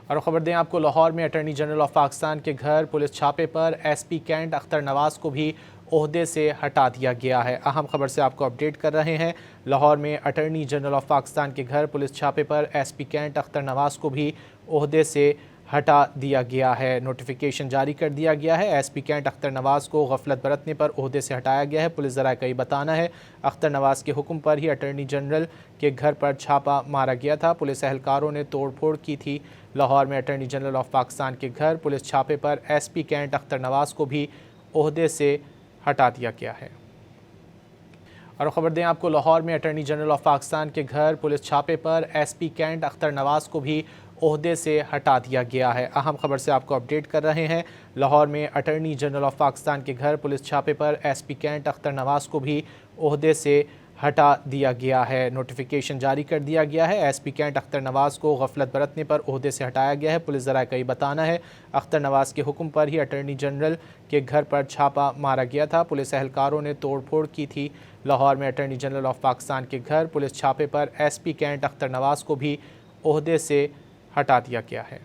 और ख़बर दें आपको, लाहौर में अटॉर्नी जनरल ऑफ पाकिस्तान के घर पुलिस छापे पर एसपी कैंट अख्तर नवाज़ को भी ओहदे से हटा दिया गया है। अहम खबर से आपको अपडेट कर रहे हैं। लाहौर में अटॉर्नी जनरल ऑफ पाकिस्तान के घर पुलिस छापे पर एसपी कैंट अख्तर नवाज़ को भी ओहदे से हटा दिया गया है। नोटिफिकेशन जारी कर दिया गया है। एसपी कैंट अख्तर नवाज़ को गफलत बरतने पर ओहदे से हटाया गया है। पुलिस ज़राए का ये बताना है, अख्तर नवाज़ के हुक्म पर ही अटॉर्नी जनरल के घर पर छापा मारा गया था। पुलिस एहलकारों ने तोड़फोड़ की थी। लाहौर में अटॉर्नी जनरल ऑफ पाकिस्तान के घर पुलिस छापे पर एसपी कैंट अख्तर नवाज़ को भी ओहदे से हटा दिया गया है। और ख़बर दें आपको, लाहौर में अटॉर्नी जनरल ऑफ पाकिस्तान के घर पुलिस छापे पर एसपी कैंट अख्तर नवाज़ को भी ओहदे से हटा दिया गया है। अहम खबर से आपको अपडेट कर रहे हैं। लाहौर में अटॉर्नी जनरल ऑफ पाकिस्तान के घर पुलिस छापे पर एसपी कैंट अख्तर नवाज़ को भी ओहदे से हटा दिया गया है। नोटिफिकेशन जारी कर दिया गया है। एसपी कैंट अख्तर नवाज़ को गफलत बरतने पर ओहदे से हटाया गया है। पुलिस ज़राए का ये बताना है, अख्तर नवाज़ के हुक्म पर ही अटॉर्नी जनरल के घर पर छापा मारा गया था। पुलिस एहलकारों ने तोड़फोड़ की थी। लाहौर में अटॉर्नी जनरल ऑफ पाकिस्तान के घर पुलिस छापे पर एसपी कैंट अख्तर नवाज़ को भी ओहदे से हटा दिया गया है।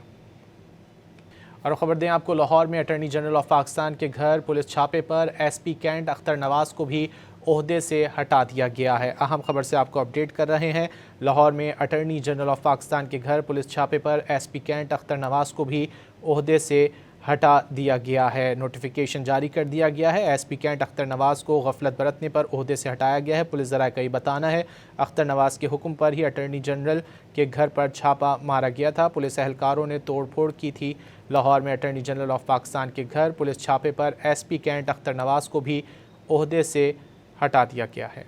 और ख़बर दें आपको, लाहौर में अटॉर्नी जनरल ऑफ पाकिस्तान के घर पुलिस छापे पर एसपी कैंट अख्तर नवाज़ को भी ओहदे से हटा दिया गया है। अहम खबर से आपको अपडेट कर रहे हैं। लाहौर में अटॉर्नी जनरल ऑफ पाकिस्तान के घर पुलिस छापे पर एसपी कैंट अख्तर नवाज़ को भी ओहदे से हटा दिया गया है। नोटिफिकेशन जारी कर दिया गया है। एसपी कैंट अख्तर नवाज़ को गफलत बरतने पर ओहदे से हटाया गया है। पुलिस ज़राए का ये बताना है, अख्तर नवाज़ के हुक्म पर ही अटॉर्नी जनरल के घर पर छापा मारा गया था। पुलिस एहलकारों ने तोड़फोड़ की थी। लाहौर में अटॉर्नी जनरल ऑफ पाकिस्तान के घर पुलिस छापे पर एसपी कैंट अख्तर नवाज़ को भी ओहदे से हटा दिया गया है।